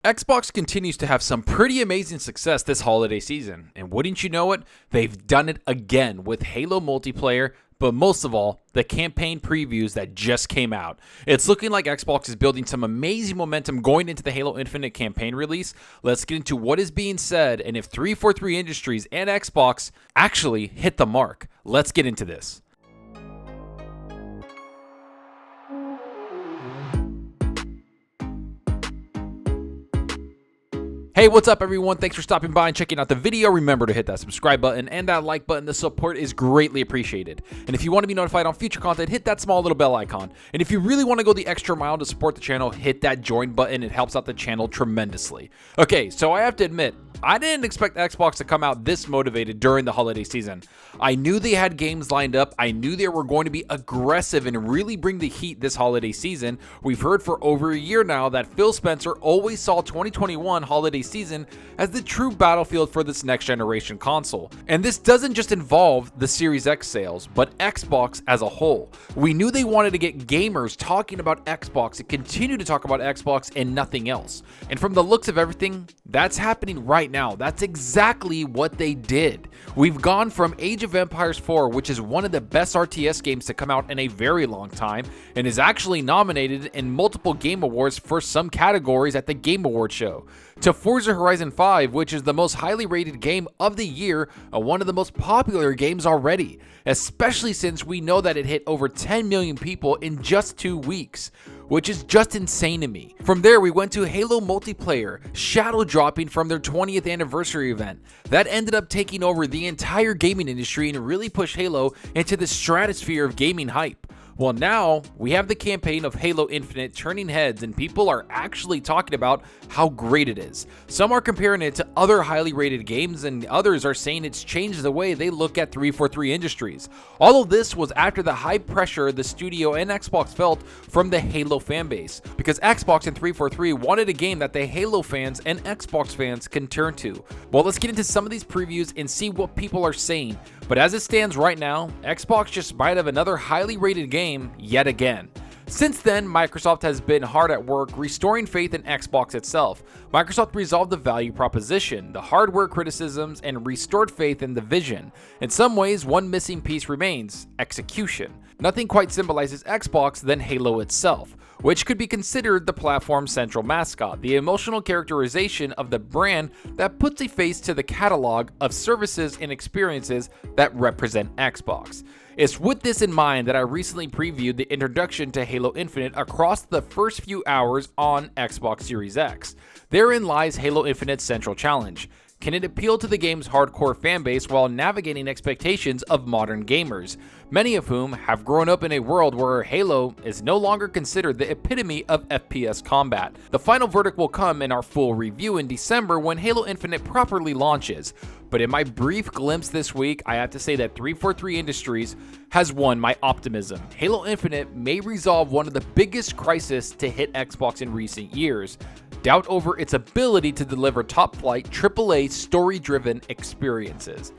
Xbox continues to have some pretty amazing success this holiday season, and wouldn't you know it, they've done it again with Halo multiplayer, but most of all, the campaign previews that just came out. It's looking like Xbox is building some amazing momentum going into the Halo Infinite campaign release. Let's get into what is being said and if 343 Industries and Xbox actually hit the mark. Let's get into this. Hey, what's up everyone? Thanks for stopping by and checking out the video. Remember to hit that subscribe button and that like button. The support is greatly appreciated. And if you want to be notified on future content, hit that small little bell icon. And if you really want to go the extra mile to support the channel, hit that join button. It helps out the channel tremendously. Okay, so I have to admit, I didn't expect Xbox to come out this motivated during the holiday season. I knew they had games lined up. I knew they were going to be aggressive and really bring the heat this holiday season. We've heard for over a year now that Phil Spencer always saw 2021 holiday season as the true battlefield for this next generation console. And this doesn't just involve the Series X sales, but Xbox as a whole. We knew they wanted to get gamers talking about Xbox and continue to talk about Xbox and nothing else. And from the looks of everything, that's happening right now. That's exactly what they did. We've gone from Age of Empires 4, which is one of the best RTS games to come out in a very long time, and is actually nominated in multiple game awards for some categories at the Game Awards show, to Forza Horizon 5, which is the most highly rated game of the year and one of the most popular games already, especially since we know that it hit over 10 million people in just 2 weeks, which is just insane to me. From there, we went to Halo multiplayer, shadow dropping from their 20th anniversary event. That ended up taking over the entire gaming industry and really pushed Halo into the stratosphere of gaming hype. Well, now we have the campaign of Halo Infinite turning heads, and people are actually talking about how great it is. Some are comparing it to other highly rated games, and others are saying it's changed the way they look at 343 Industries. All of this was after the high pressure the studio and Xbox felt from the Halo fanbase, because Xbox and 343 wanted a game that the Halo fans and Xbox fans can turn to. Well, let's get into some of these previews and see what people are saying. But as it stands right now, Xbox just might have another highly rated game yet again. Since then, Microsoft has been hard at work restoring faith in Xbox itself. Microsoft resolved the value proposition, the hardware criticisms, and restored faith in the vision. In some ways, one missing piece remains: execution. Nothing quite symbolizes Xbox than Halo itself, which could be considered the platform's central mascot, the emotional characterization of the brand that puts a face to the catalog of services and experiences that represent Xbox. It's with this in mind that I recently previewed the introduction to Halo Infinite across the first few hours on Xbox Series X. Therein lies Halo Infinite's central challenge. Can it appeal to the game's hardcore fanbase while navigating expectations of modern gamers, many of whom have grown up in a world where Halo is no longer considered the epitome of FPS combat? The final verdict will come in our full review in December when Halo Infinite properly launches. But in my brief glimpse this week, I have to say that 343 Industries has won my optimism. Halo Infinite may resolve one of the biggest crises to hit Xbox in recent years: doubt over its ability to deliver top-flight AAA story-driven experiences.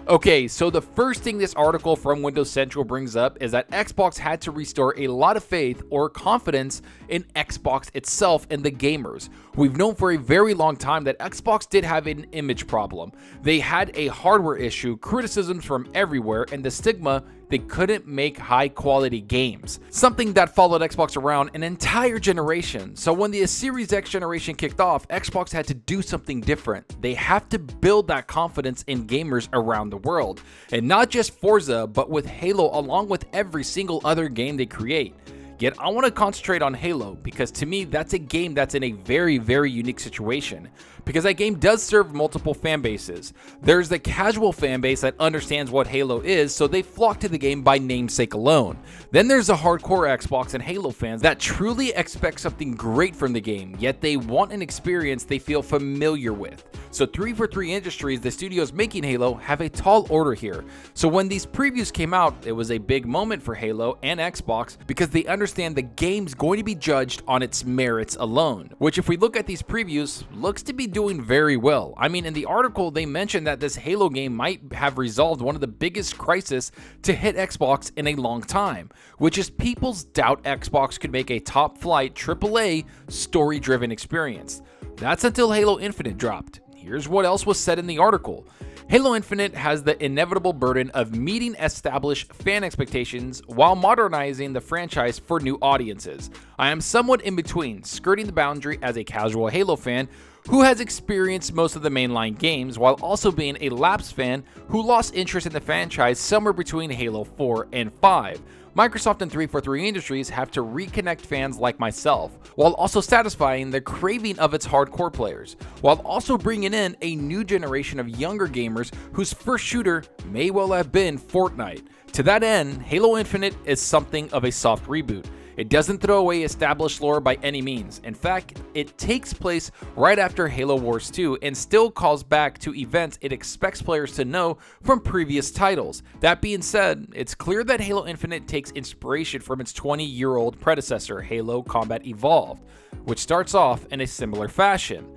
Okay, so the first thing this article from Windows Central brings up is that Xbox had to restore a lot of faith or confidence in Xbox itself and the gamers. We've known for a very long time that Xbox did have an image problem. They had a hardware issue, criticisms from everywhere, and the stigma they couldn't make high quality games, something that followed Xbox around an entire generation. So when the Series X generation kicked off, Xbox had to do something different. They have to build that confidence in gamers around the world, and not just Forza, but with Halo along with every single other game they create. Yet I want to concentrate on Halo because to me that's a game that's in a very, very unique situation, because that game does serve multiple fan bases. There's the casual fan base that understands what Halo is, so they flock to the game by namesake alone. Then there's the hardcore Xbox and Halo fans that truly expect something great from the game, yet they want an experience they feel familiar with. So 343 Industries, the studios making Halo, have a tall order here. So when these previews came out, it was a big moment for Halo and Xbox because they understand the game's going to be judged on its merits alone, which if we look at these previews, looks to be doing very well. I mean, in the article, they mentioned that this Halo game might have resolved one of the biggest crises to hit Xbox in a long time, which is people's doubt Xbox could make a top-flight AAA story-driven experience. That's until Halo Infinite dropped. Here's what else was said in the article. Halo Infinite has the inevitable burden of meeting established fan expectations while modernizing the franchise for new audiences. I am somewhat in between, skirting the boundary as a casual Halo fan who has experienced most of the mainline games while also being a lapsed fan who lost interest in the franchise somewhere between Halo 4 and 5. Microsoft and 343 Industries have to reconnect fans like myself, while also satisfying the craving of its hardcore players, while also bringing in a new generation of younger gamers whose first shooter may well have been Fortnite. To that end, Halo Infinite is something of a soft reboot. It doesn't throw away established lore by any means. In fact, it takes place right after Halo Wars 2 and still calls back to events it expects players to know from previous titles. That being said, it's clear that Halo Infinite takes inspiration from its 20-year-old predecessor, Halo Combat Evolved, which starts off in a similar fashion.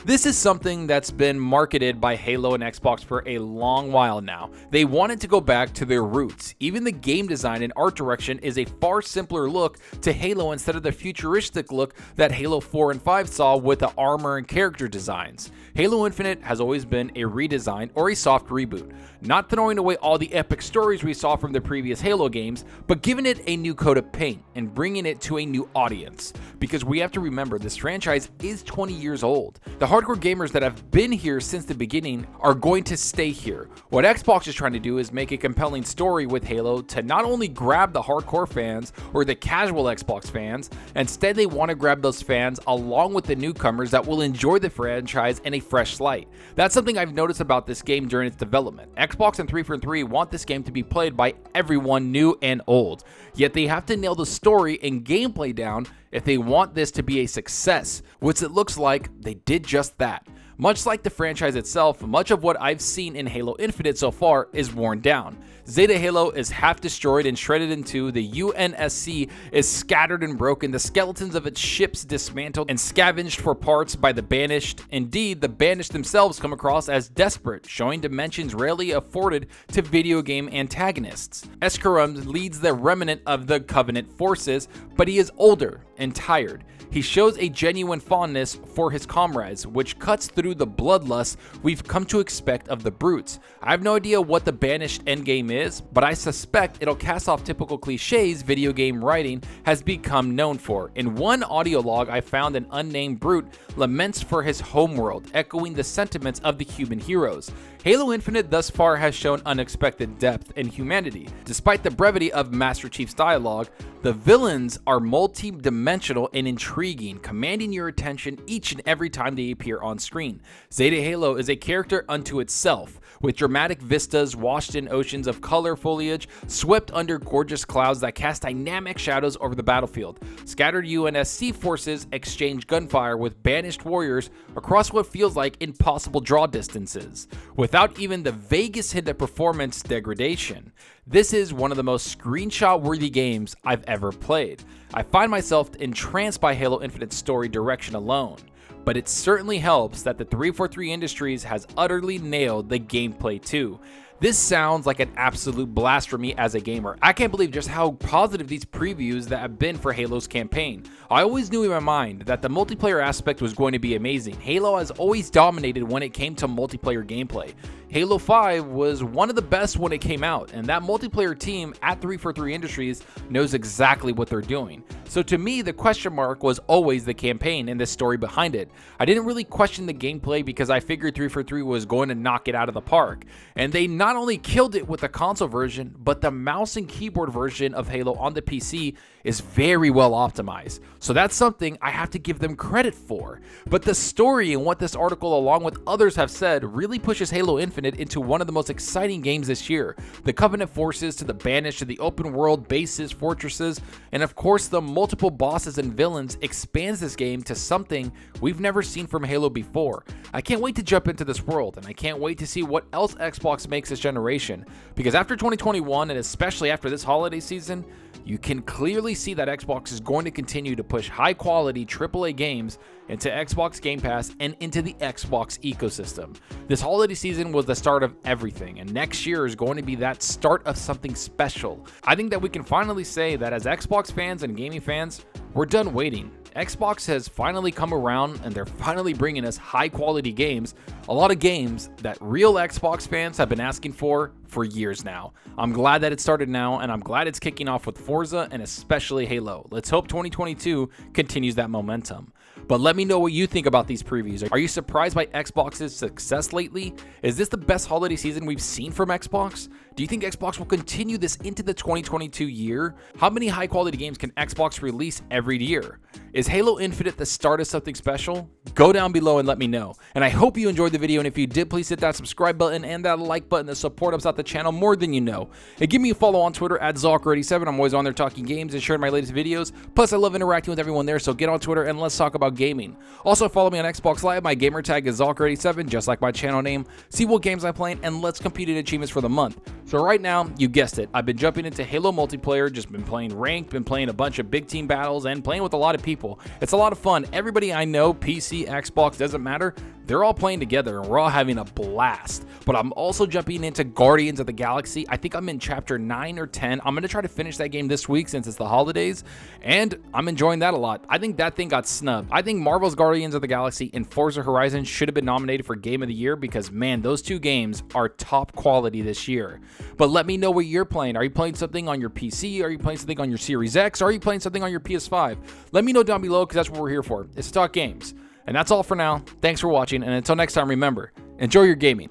This is something that's been marketed by Halo and Xbox for a long while now. They wanted to go back to their roots. Even the game design and art direction is a far simpler look to Halo instead of the futuristic look that Halo 4 and 5 saw with the armor and character designs. Halo Infinite has always been a redesign or a soft reboot, not throwing away all the epic stories we saw from the previous Halo games, but giving it a new coat of paint and bringing it to a new audience. Because we have to remember, this franchise is 20 years old. The hardcore gamers that have been here since the beginning are going to stay here. What Xbox is trying to do is make a compelling story with Halo to not only grab the hardcore fans or the casual Xbox fans, instead they want to grab those fans along with the newcomers that will enjoy the franchise in a fresh light. That's something I've noticed about this game during its development. Xbox and 343 want this game to be played by everyone new and old, yet they have to nail the story and gameplay down if they want this to be a success, which it looks like they did just that. Much like the franchise itself, much of what I've seen in Halo Infinite so far is worn down. Zeta Halo is half destroyed and shredded in two, the UNSC is scattered and broken, the skeletons of its ships dismantled and scavenged for parts by the Banished. Indeed, the Banished themselves come across as desperate, showing dimensions rarely afforded to video game antagonists. Escarum leads the remnant of the Covenant forces, but he is older and tired. He shows a genuine fondness for his comrades, which cuts through the bloodlust we've come to expect of the brutes. I have no idea what the Banished endgame is, but I suspect it'll cast off typical cliches video game writing has become known for. In one audio log, I found an unnamed brute laments for his homeworld, echoing the sentiments of the human heroes. Halo Infinite thus far has shown unexpected depth and humanity. Despite the brevity of Master Chief's dialogue, the villains are multi-dimensional and intriguing, commanding your attention each and every time they appear on screen. Zeta Halo is a character unto itself, with dramatic vistas washed in oceans of color foliage, swept under gorgeous clouds that cast dynamic shadows over the battlefield. Scattered UNSC forces exchange gunfire with banished warriors across what feels like impossible draw distances, without even the vaguest hint of performance degradation. This is one of the most screenshot-worthy games I've ever played. I find myself entranced by Halo Infinite's story direction alone, but it certainly helps that the 343 Industries has utterly nailed the gameplay too. This sounds like an absolute blast for me as a gamer. I can't believe just how positive these previews that have been for Halo's campaign. I always knew in my mind that the multiplayer aspect was going to be amazing. Halo has always dominated when it came to multiplayer gameplay. Halo 5 was one of the best when it came out, and that multiplayer team at 343 Industries knows exactly what they're doing. So to me, the question mark was always the campaign and the story behind it. I didn't really question the gameplay because I figured 343 was going to knock it out of the park. And they not only killed it with the console version, but the mouse and keyboard version of Halo on the PC is very well optimized. So that's something I have to give them credit for. But the story and what this article, along with others, have said really pushes Halo Infinite into one of the most exciting games this year. The Covenant forces to the Banished to the open world bases, fortresses, and of course the multiple bosses and villains expands this game to something we've never seen from Halo before. I can't wait to jump into this world, and I can't wait to see what else Xbox makes this generation, because after 2021, and especially after this holiday season, you can clearly see that Xbox is going to continue to push high-quality AAA games into Xbox Game Pass and into the Xbox ecosystem. This holiday season was the start of everything, and next year is going to be that start of something special. I think that we can finally say that as Xbox fans and gaming fans, we're done waiting. Xbox has finally come around, and they're finally bringing us high-quality games, a lot of games that real Xbox fans have been asking for years now. I'm glad that it started now, and I'm glad it's kicking off with Forza and especially Halo. Let's hope 2022 continues that momentum. But let me know what you think about these previews. Are you surprised by Xbox's success lately? Is this the best holiday season we've seen from Xbox? Do you think Xbox will continue this into the 2022 year? How many high-quality games can Xbox release every year? Is Halo Infinite the start of something special? Go down below and let me know. And I hope you enjoyed the video, and if you did, please hit that subscribe button and that like button to support us out the channel more than you know. And give me a follow on Twitter at Zalker87. I'm always on there talking games and sharing my latest videos. Plus, I love interacting with everyone there, so get on Twitter and let's talk about gaming. Also, follow me on Xbox Live. My gamertag is Zalker87, just like my channel name. See what games I'm playing, and let's compete in achievements for the month. So right now, you guessed it, I've been jumping into Halo multiplayer, just been playing ranked, been playing a bunch of big team battles, and playing with a lot of people. It's a lot of fun. Everybody I know, PC, Xbox, doesn't matter, they're all playing together and we're all having a blast. But I'm also jumping into Guardians of the Galaxy. I think I'm in chapter 9 or 10. I'm going to try to finish that game this week since it's the holidays, and I'm enjoying that a lot. I think that thing got snubbed. I think Marvel's Guardians of the Galaxy and Forza Horizon should have been nominated for Game of the Year because, man, those two games are top quality this year. But let me know what you're playing. Are you playing something on your PC? Are you playing something on your Series X? Are you playing something on your PS5? Let me know down below, because that's what we're here for. It's to talk games. And that's all for now. Thanks for watching, and until next time, remember, enjoy your gaming.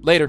Later.